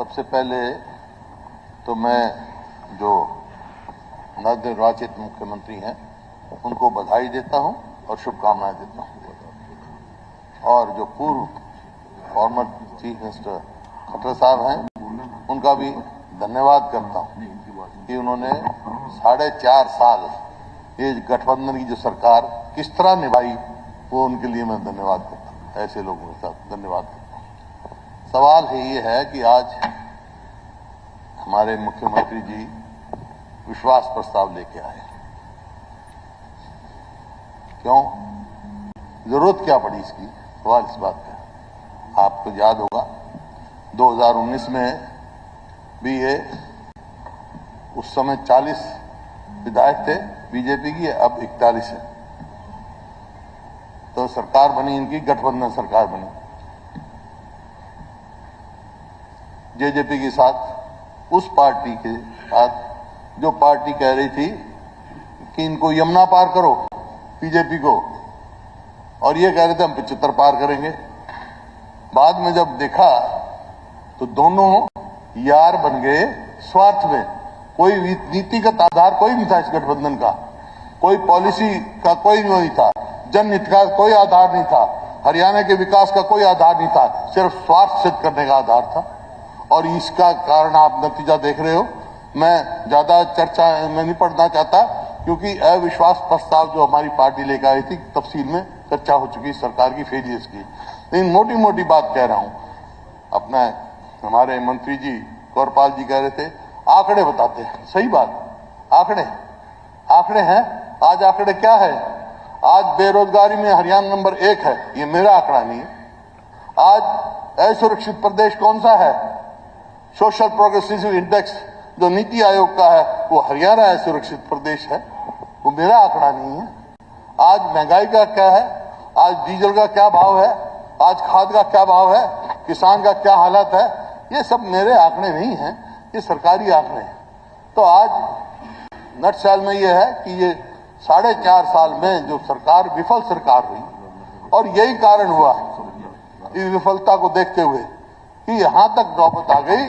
सबसे पहले तो मैं जो नवनिर्वाचित मुख्यमंत्री हैं उनको बधाई देता हूं और शुभकामनाएं देता हूं। और जो पूर्व फॉर्मर चीफ मिनिस्टर खट्टर साहब हैं उनका भी धन्यवाद करता हूं कि उन्होंने 4.5 साल ये गठबंधन की जो सरकार किस तरह निभाई, वो उनके लिए मैं धन्यवाद करता हूं। ऐसे लोगों के साथ धन्यवाद करता हूं। सवाल ये है कि आज हमारे मुख्यमंत्री जी विश्वास प्रस्ताव लेके आए, क्यों, जरूरत क्या पड़ी इसकी? सवाल इस बात का। आपको याद होगा 2019 में भी ये उस समय 40 विधायक थे बीजेपी की, अब 41 है। तो सरकार बनी इनकी, गठबंधन सरकार बनी जेजेपी के साथ, उस पार्टी के साथ जो पार्टी कह रही थी कि इनको यमुना पार करो बीजेपी को, और ये कह रहे थे हम 75 पार करेंगे। बाद में जब देखा तो दोनों यार बन गए स्वार्थ में। कोई नीतिगत आधार कोई नहीं था इस गठबंधन का, कोई पॉलिसी का कोई नहीं था, जनहित का कोई आधार नहीं था, हरियाणा के विकास का कोई आधार नहीं था, सिर्फ स्वार्थ सिद्ध करने का आधार था। और इसका कारण आप नतीजा देख रहे हो। मैं ज्यादा चर्चा में नहीं पढ़ना चाहता, क्योंकि अविश्वास प्रस्ताव जो हमारी पार्टी लेकर आई थी, तफसील में चर्चा हो चुकी सरकार की फेलियर्स की। लेकिन मोटी मोटी बात कह रहा हूं। अपना हमारे मंत्री जी गौरपाल जी कह रहे थे आंकड़े बताते हैं, सही बात, आंकड़े हैं। आज आंकड़े क्या है? आज बेरोजगारी में हरियाणा नंबर 1 है, ये मेरा आंकड़ा नहीं है। आज असुरक्षित प्रदेश कौन सा है? सोशल प्रोग्रेसिव इंडेक्स जो नीति आयोग का है, वो हरियाणा असुरक्षित प्रदेश है, वो मेरा आंकड़ा नहीं है। आज महंगाई का क्या है, आज डीजल का क्या भाव है, आज खाद का क्या भाव है, किसान का क्या हालत है, ये सब मेरे आंकड़े नहीं हैं, ये सरकारी आंकड़े हैं। तो आज नटशेल में ये है कि ये 4.5 साल में जो सरकार विफल सरकार हुई, और यही कारण हुआ इस विफलता को देखते हुए कि यहां तक नौबत आ गई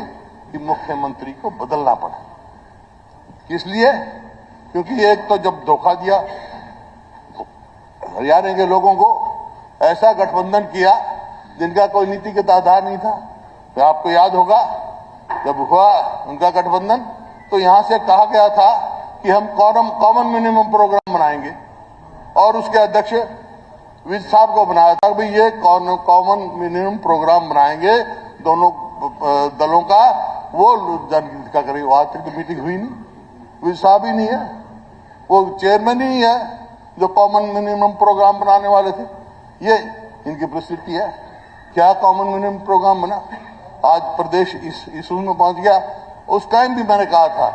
कि मुख्यमंत्री को बदलना पड़ा। किस लिए? क्योंकि एक तो जब धोखा दिया हरियाणा के लोगों को, ऐसा गठबंधन किया जिनका कोई नीतिगत आधार नहीं था। तो आपको याद होगा जब हुआ उनका गठबंधन, तो यहां से कहा गया था कि हम कॉमन मिनिमम प्रोग्राम बनाएंगे, और उसके अध्यक्ष विज साहब को बनाया था भाई ये कॉमन मिनिमम प्रोग्राम बनाएंगे दोनों दलों का, वो जनहित का करेंगे। आज तक तो मीटिंग हुई नहीं, विज साहब ही नहीं है, वो चेयरमैन ही है जो कॉमन मिनिमम प्रोग्राम बनाने वाले थे। ये इनकी परिस्थिति है। क्या कॉमन मिनिमम प्रोग्राम बना? आज प्रदेश इस इशू में पहुंच गया। उस टाइम भी मैंने कहा था,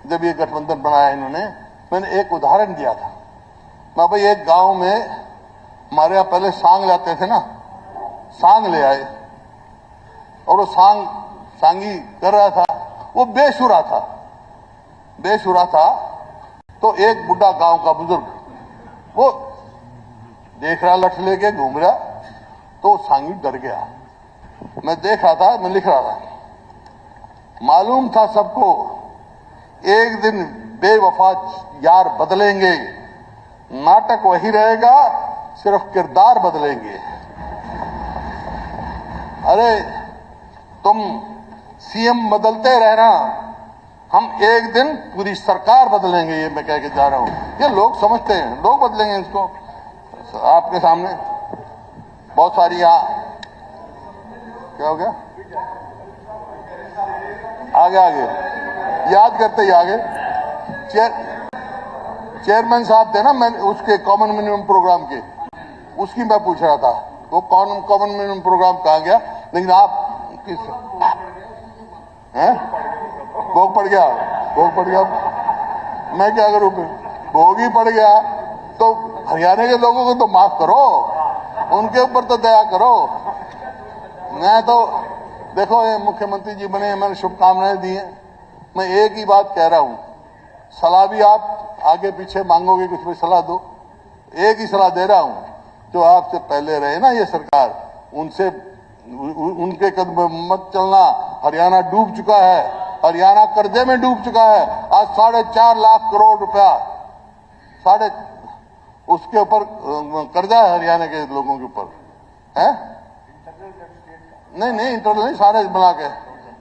जब ये गठबंधन बनाया इन्होंने, मैंने एक उदाहरण दिया था। मैं भाई एक गांव में हमारे यहाँ पहले सांग लाते थे ना, सांग ले आए, और वो सांगी कर रहा था, वो बेसुरा था। तो एक बुढ़ा गांव का बुजुर्ग वो देख रहा, लठ लेके घूम रहा, तो सांगी डर गया। मैं देख रहा था, मैं लिख रहा था, मालूम था सबको एक दिन बेवफा यार बदलेंगे, नाटक वही रहेगा, सिर्फ किरदार बदलेंगे। अरे तुम सीएम बदलते रहना, हम एक दिन पूरी सरकार बदलेंगे, ये मैं कह के जा रहा हूं। ये लोग समझते हैं, लोग बदलेंगे इसको। आपके सामने बहुत सारी, यहां क्या हो गया, आगे याद करते ही आगे चेयरमैन साहब थे ना, मैं उसके कॉमन मिनिमम प्रोग्राम के, उसकी मैं पूछ रहा था, वो कॉमन मिनिमम प्रोग्राम कहाँ गया? लेकिन आप किस हैं? भोग पड़ गया, मैं क्या करूं? भोग ही पड़ गया तो हरियाणा के लोगों को तो माफ करो, उनके ऊपर तो दया करो। मैं तो देखो, ये मुख्यमंत्री जी बने, मैंने शुभकामनाएं दी हैं। मैं एक ही बात कह रहा हूं, सलाह भी आप आगे पीछे मांगोगे, कुछ भी सलाह दो। एक ही सलाह दे रहा हूं, जो आपसे पहले रहे ना ये सरकार, उनसे उनके कदम मत चलना। हरियाणा डूब चुका है, हरियाणा कर्जे में डूब चुका है। आज 4.5 लाख करोड़ रुपया साढ़े उसके ऊपर कर्जा है हरियाणा के लोगों के ऊपर है। नहीं इंटरनल नहीं, सारे बना के।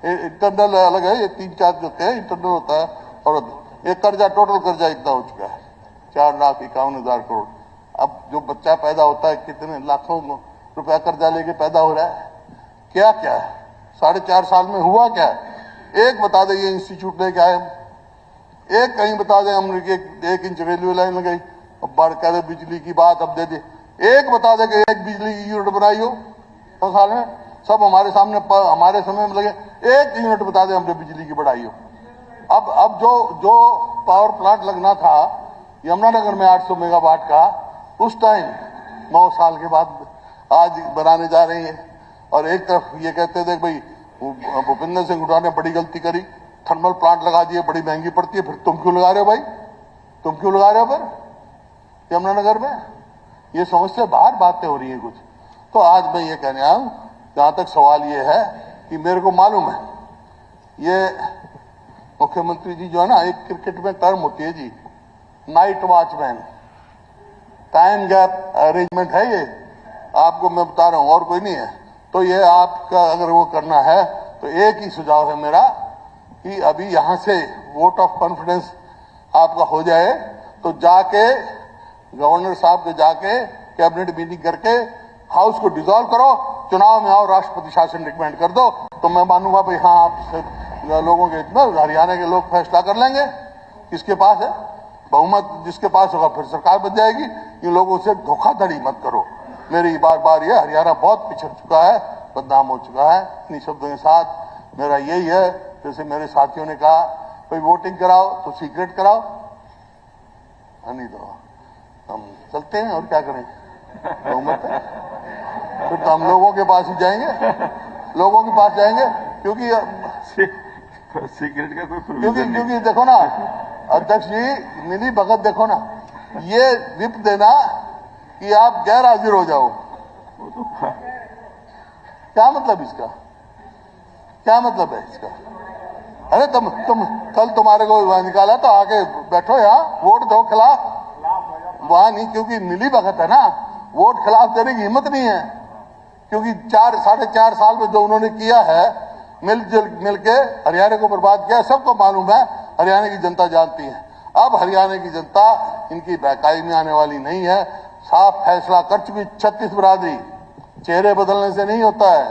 इंटरनल अलग है, ये 3-4 जो थे इंटरनल होता है। और ये कर्जा, टोटल कर्जा इतना हो चुका है 4,51,000 करोड़। अब जो बच्चा पैदा होता है कितने लाखों रुपया कर्जा लेके पैदा हो रहा है। क्या क्या है 4.5 साल में हुआ क्या है? एक बता दे ये इंस्टीट्यूट लेके आए, एक कहीं बता दें हमने 1 इंच रेलवे लाइन लगाई, अब बढ़ कह दे बिजली की बात अब दे दे। एक बता दे कि 1 बिजली की यूनिट बनाई हो 100 साल में, सब हमारे सामने हमारे समय में लगे। 1 यूनिट बता दे हमने बिजली की बढ़ाई हो। अब जो पावर प्लांट लगना था यमुनानगर में 800 मेगावाट का, उस टाइम 9 साल के बाद आज बनाने जा रही है। और एक तरफ ये कहते थे भाई भूपेंद्र सिंह हुड्डा ने बड़ी गलती करी, थर्मल प्लांट लगा दिए, बड़ी महंगी पड़ती है, फिर तुम क्यों लगा रहे हो भाई? तुम क्यों लगा रहे हो फिर यमुनानगर में? ये समस्या बाहर बातें हो रही है कुछ। तो आज मैं ये कहने आया हूं, जहां तक सवाल ये है कि मेरे को मालूम है ये मुख्यमंत्री जी जो है ना, एक क्रिकेट में टर्म होती है जी, night watchman, time gap arrangement है ये, आपको मैं बता रहा हूं और कोई नहीं है। तो ये आपका अगर वो करना है तो एक ही सुझाव है मेरा कि अभी यहां से वोट ऑफ कॉन्फिडेंस आपका हो जाए तो जाके गवर्नर साहब के जाके कैबिनेट मीटिंग करके हाउस को डिसॉल्व करो, चुनाव में आओ, राष्ट्रपति शासन रिकमेंड कर दो, तो मैं मानूंगा भाई हाँ आप लोगों के इतना हरियाणा के लोग फैसला कर लेंगे किसके पास है बहुमत, जिसके पास होगा फिर सरकार बन जाएगी। इन लोगों से धोखाधड़ी मत करो। मेरी बार ये हरियाणा बहुत पिछड़ चुका है, बदनाम हो चुका है। इन्हीं शब्दों के साथ मेरा यही है, जैसे मेरे साथियों ने कहा भाई वोटिंग कराओ तो सीक्रेट कराओ, नहीं तो हम चलते हैं और क्या करें, बहुमत है फिर तो हम लोगों के पास ही जाएंगे, लोगों के पास जाएंगे। क्योंकि सीक्रेट का कोई क्योंकि देखो ना अध्यक्ष जी, मिली भगत देखो ना, ये विप देना कि आप गैर हाजिर हो जाओ, क्या मतलब इसका? क्या मतलब है इसका? अरे तुम कल तुम्हारे को निकाला तो आके बैठो यहाँ, वोट दो खिलाफ, वहां नहीं, क्योंकि मिली भगत है ना, वोट खिलाफ देने की हिम्मत नहीं है। क्योंकि 4.5 साल में जो उन्होंने किया है मिल के हरियाणा को बर्बाद किया, सबको मालूम है, हरियाणा की जनता जानती है। अब हरियाणा की जनता इनकी बहकाई में आने वाली नहीं है, साफ फैसला कर चुकी 36 बिरादरी, चेहरे बदलने से नहीं होता है।